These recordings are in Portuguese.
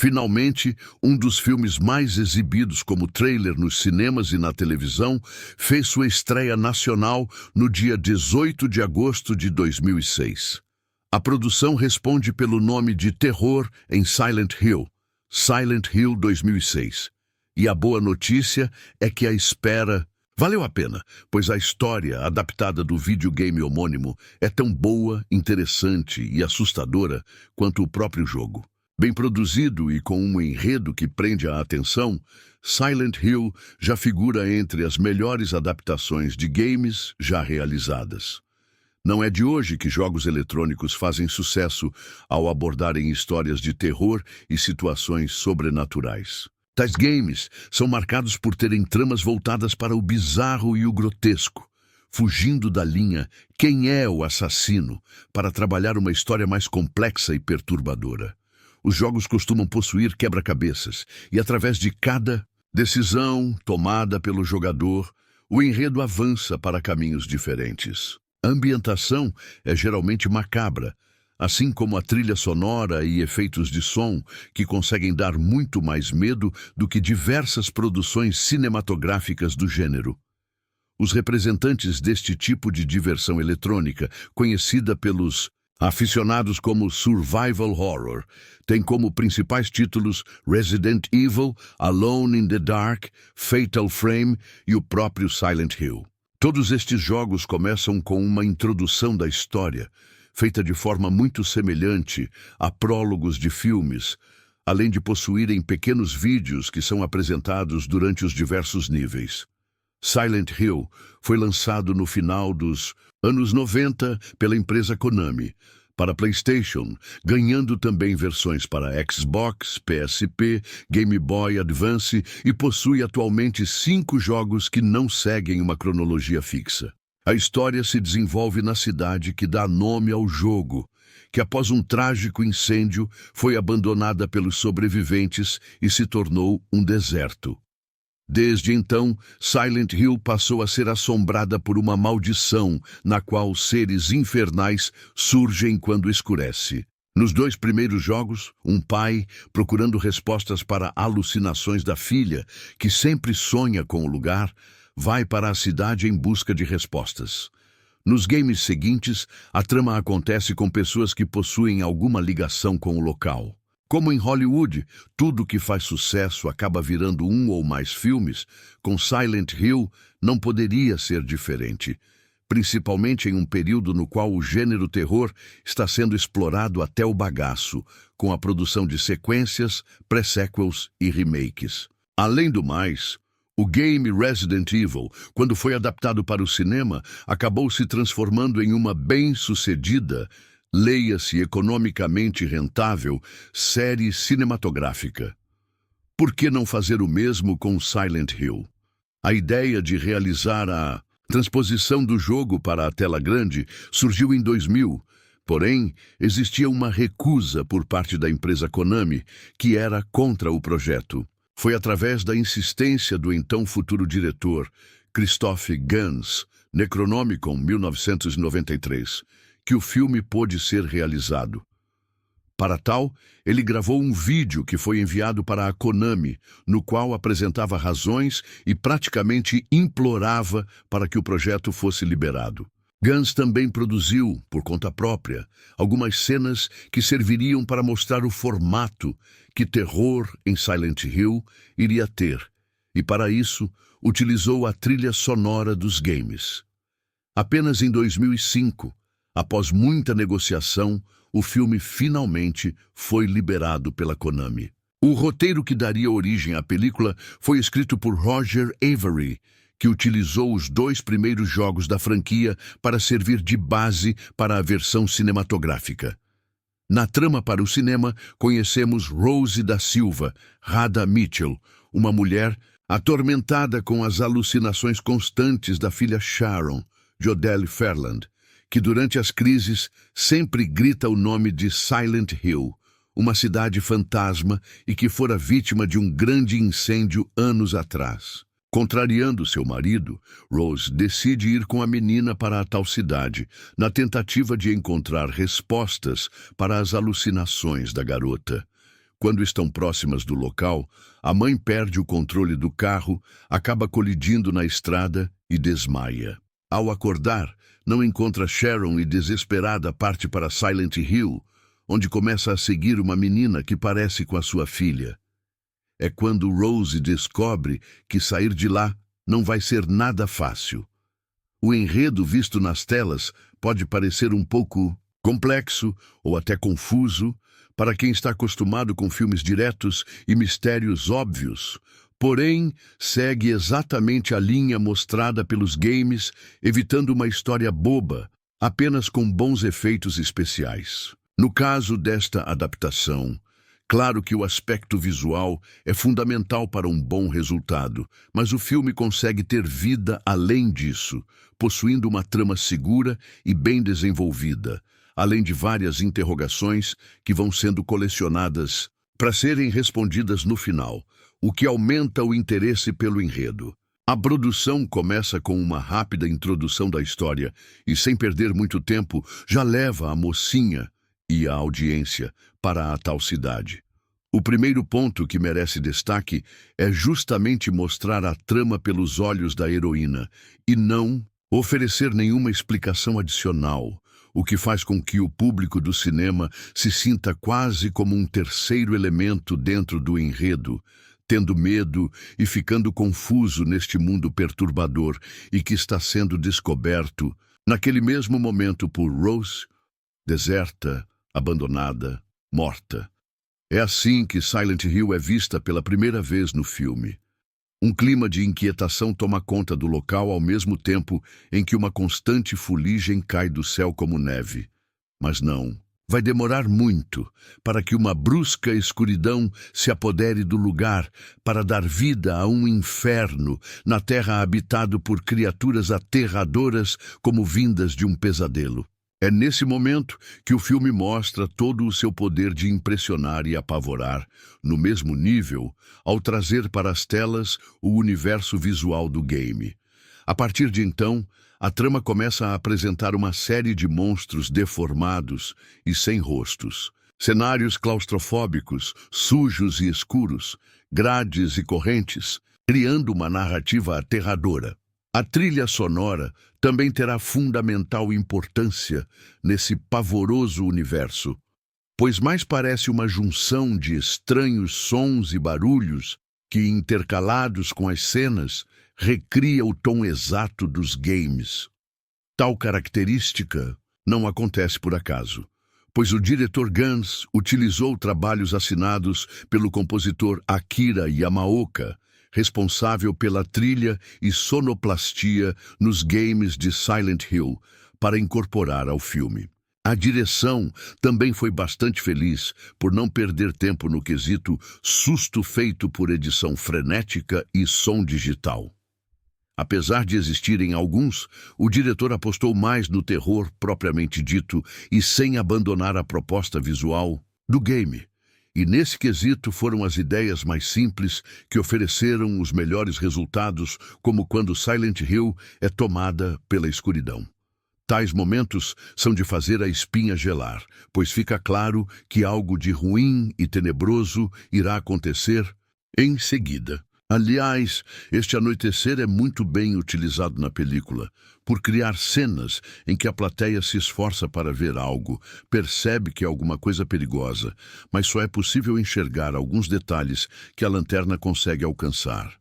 Finalmente, um dos filmes mais exibidos como trailer nos cinemas e na televisão fez sua estreia nacional no dia 18 de agosto de 2006. A produção responde pelo nome de Terror em Silent Hill, Silent Hill 2006. E a boa notícia é que a espera valeu a pena, pois a história adaptada do videogame homônimo é tão boa, interessante e assustadora quanto o próprio jogo. Bem produzido e com um enredo que prende a atenção, Silent Hill já figura entre as melhores adaptações de games já realizadas. Não é de hoje que jogos eletrônicos fazem sucesso ao abordarem histórias de terror e situações sobrenaturais. Tais games são marcados por terem tramas voltadas para o bizarro e o grotesco, fugindo da linha "quem é o assassino" para trabalhar uma história mais complexa e perturbadora. Os jogos costumam possuir quebra-cabeças, e através de cada decisão tomada pelo jogador, o enredo avança para caminhos diferentes. A ambientação é geralmente macabra, assim como a trilha sonora e efeitos de som, que conseguem dar muito mais medo do que diversas produções cinematográficas do gênero. Os representantes deste tipo de diversão eletrônica, conhecida pelos aficionados como survival horror, têm como principais títulos Resident Evil, Alone in the Dark, Fatal Frame e o próprio Silent Hill. Todos estes jogos começam com uma introdução da história, feita de forma muito semelhante a prólogos de filmes, além de possuírem pequenos vídeos que são apresentados durante os diversos níveis. Silent Hill foi lançado no final dos anos 90 pela empresa Konami, para PlayStation, ganhando também versões para Xbox, PSP, Game Boy Advance e possui atualmente 5 jogos que não seguem uma cronologia fixa. A história se desenvolve na cidade que dá nome ao jogo, que após um trágico incêndio foi abandonada pelos sobreviventes e se tornou um deserto. Desde então, Silent Hill passou a ser assombrada por uma maldição, na qual seres infernais surgem quando escurece. Nos 2 primeiros jogos, um pai, procurando respostas para alucinações da filha, que sempre sonha com o lugar, vai para a cidade em busca de respostas. Nos games seguintes, a trama acontece com pessoas que possuem alguma ligação com o local. Como em Hollywood, tudo que faz sucesso acaba virando um ou mais filmes, com Silent Hill não poderia ser diferente, principalmente em um período no qual o gênero terror está sendo explorado até o bagaço, com a produção de sequências, pré-sequels e remakes. Além do mais, o game Resident Evil, quando foi adaptado para o cinema, acabou se transformando em uma bem-sucedida, leia-se economicamente rentável, série cinematográfica. Por que não fazer o mesmo com Silent Hill? A ideia de realizar a transposição do jogo para a tela grande surgiu em 2000, porém, existia uma recusa por parte da empresa Konami, que era contra o projeto. Foi através da insistência do então futuro diretor, Christoph Gans, Necronomicon 1993, que o filme pôde ser realizado. Para tal, ele gravou um vídeo que foi enviado para a Konami, no qual apresentava razões e praticamente implorava para que o projeto fosse liberado. Gans também produziu, por conta própria, algumas cenas que serviriam para mostrar o formato que terror em Silent Hill iria ter, e para isso utilizou a trilha sonora dos games. Apenas em 2005, após muita negociação, o filme finalmente foi liberado pela Konami. O roteiro que daria origem à película foi escrito por Roger Avary, que utilizou os 2 primeiros jogos da franquia para servir de base para a versão cinematográfica. Na trama para o cinema, conhecemos Rose da Silva, Radha Mitchell, uma mulher atormentada com as alucinações constantes da filha Sharon, Jodelle Ferland, que durante as crises sempre grita o nome de Silent Hill, uma cidade fantasma e que fora vítima de um grande incêndio anos atrás. Contrariando seu marido, Rose decide ir com a menina para a tal cidade, na tentativa de encontrar respostas para as alucinações da garota. Quando estão próximas do local, a mãe perde o controle do carro, acaba colidindo na estrada e desmaia. Ao acordar, não encontra Sharon e, desesperada, parte para Silent Hill, onde começa a seguir uma menina que parece com a sua filha. É quando Rose descobre que sair de lá não vai ser nada fácil. O enredo visto nas telas pode parecer um pouco complexo ou até confuso para quem está acostumado com filmes diretos e mistérios óbvios, porém segue exatamente a linha mostrada pelos games, evitando uma história boba, apenas com bons efeitos especiais. No caso desta adaptação, claro que o aspecto visual é fundamental para um bom resultado, mas o filme consegue ter vida além disso, possuindo uma trama segura e bem desenvolvida, além de várias interrogações que vão sendo colecionadas para serem respondidas no final, o que aumenta o interesse pelo enredo. A produção começa com uma rápida introdução da história e, sem perder muito tempo, já leva a mocinha e a audiência para a tal cidade. O primeiro ponto que merece destaque é justamente mostrar a trama pelos olhos da heroína e não oferecer nenhuma explicação adicional, o que faz com que o público do cinema se sinta quase como um terceiro elemento dentro do enredo, tendo medo e ficando confuso neste mundo perturbador e que está sendo descoberto naquele mesmo momento por Rose, deserta, abandonada, morta. É assim que Silent Hill é vista pela primeira vez no filme. Um clima de inquietação toma conta do local ao mesmo tempo em que uma constante fuligem cai do céu como neve. Mas não, vai demorar muito para que uma brusca escuridão se apodere do lugar para dar vida a um inferno na terra habitado por criaturas aterradoras como vindas de um pesadelo. É nesse momento que o filme mostra todo o seu poder de impressionar e apavorar, no mesmo nível, ao trazer para as telas o universo visual do game. A partir de então, a trama começa a apresentar uma série de monstros deformados e sem rostos, cenários claustrofóbicos, sujos e escuros, grades e correntes, criando uma narrativa aterradora. A trilha sonora também terá fundamental importância nesse pavoroso universo, pois mais parece uma junção de estranhos sons e barulhos que, intercalados com as cenas, recria o tom exato dos games. Tal característica não acontece por acaso, pois o diretor Gans utilizou trabalhos assinados pelo compositor Akira Yamaoka, responsável pela trilha e sonoplastia nos games de Silent Hill, para incorporar ao filme. A direção também foi bastante feliz por não perder tempo no quesito susto feito por edição frenética e som digital. Apesar de existirem alguns, o diretor apostou mais no terror propriamente dito e sem abandonar a proposta visual do game. E nesse quesito foram as ideias mais simples que ofereceram os melhores resultados, como quando Silent Hill é tomada pela escuridão. Tais momentos são de fazer a espinha gelar, pois fica claro que algo de ruim e tenebroso irá acontecer em seguida. Aliás, este anoitecer é muito bem utilizado na película, por criar cenas em que a plateia se esforça para ver algo, percebe que é alguma coisa perigosa, mas só é possível enxergar alguns detalhes que a lanterna consegue alcançar.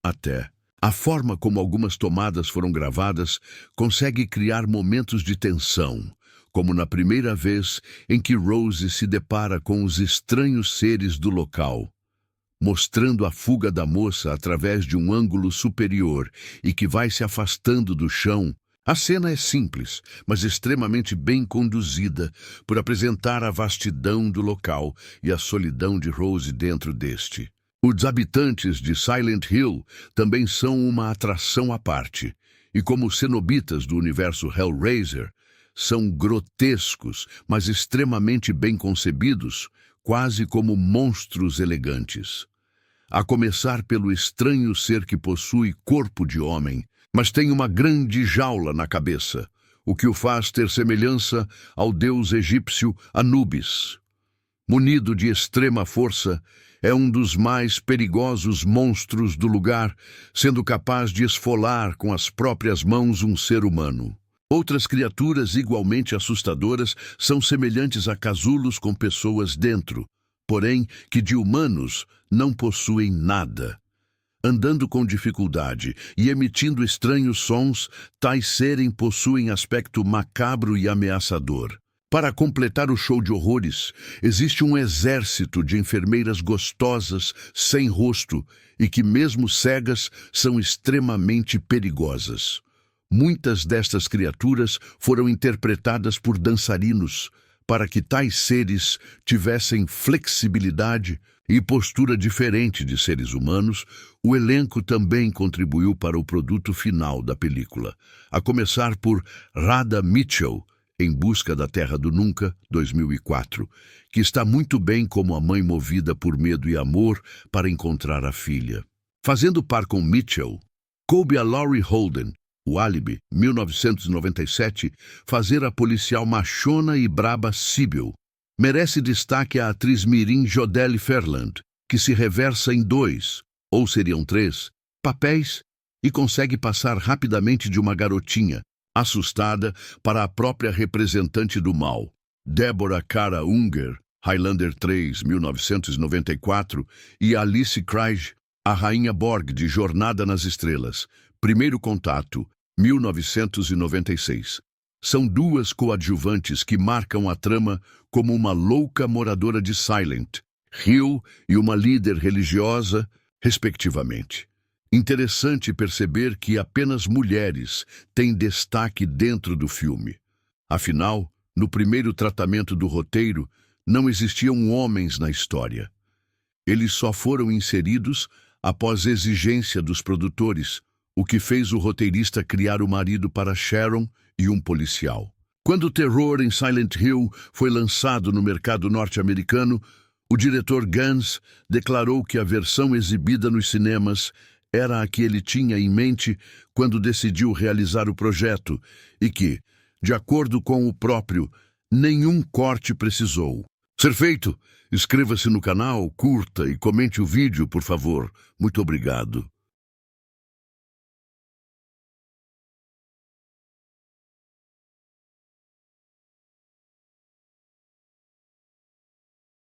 Até a forma como algumas tomadas foram gravadas consegue criar momentos de tensão, como na primeira vez em que Rose se depara com os estranhos seres do local, mostrando a fuga da moça através de um ângulo superior e que vai se afastando do chão. A cena é simples, mas extremamente bem conduzida, por apresentar a vastidão do local e a solidão de Rose dentro deste. Os habitantes de Silent Hill também são uma atração à parte, e como cenobitas do universo Hellraiser, são grotescos, mas extremamente bem concebidos, quase como monstros elegantes. A começar pelo estranho ser que possui corpo de homem, mas tem uma grande jaula na cabeça, o que o faz ter semelhança ao deus egípcio Anubis. munido de extrema força, é um dos mais perigosos monstros do lugar, sendo capaz de esfolar com as próprias mãos um ser humano. Outras criaturas igualmente assustadoras são semelhantes a casulos com pessoas dentro, porém que de humanos não possuem nada. Andando com dificuldade e emitindo estranhos sons, tais seres possuem aspecto macabro e ameaçador. Para completar o show de horrores, existe um exército de enfermeiras gostosas, sem rosto, e que, mesmo cegas, são extremamente perigosas. Muitas destas criaturas foram interpretadas por dançarinos, para que tais seres tivessem flexibilidade e postura diferente de seres humanos. O elenco também contribuiu para o produto final da película, a começar por Radha Mitchell, Em Busca da Terra do Nunca, 2004, que está muito bem como a mãe movida por medo e amor para encontrar a filha. Fazendo par com Mitchell, coube a Laurie Holden, O Álibi, 1997, fazer a policial machona e braba Sybil. Merece destaque a atriz mirim Jodelle Ferland, que se reversa em 2, ou seriam 3, papéis e consegue passar rapidamente de uma garotinha, assustada, para a própria representante do mal. Deborah Kara Unger, Highlander 3, 1994, e Alice Krige, a Rainha Borg de Jornada nas Estrelas, Primeiro Contato, 1996. São duas coadjuvantes que marcam a trama como uma louca moradora de Silent Hill e uma líder religiosa, respectivamente. Interessante perceber que apenas mulheres têm destaque dentro do filme. Afinal, no primeiro tratamento do roteiro, não existiam homens na história. Eles só foram inseridos após exigência dos produtores, o que fez o roteirista criar o marido para Sharon e um policial. Quando o terror em Silent Hill foi lançado no mercado norte-americano, o diretor Gans declarou que a versão exibida nos cinemas era a que ele tinha em mente quando decidiu realizar o projeto e que, de acordo com o próprio, nenhum corte precisou ser feito. Inscreva-se no canal, curta e comente o vídeo, por favor. Muito obrigado.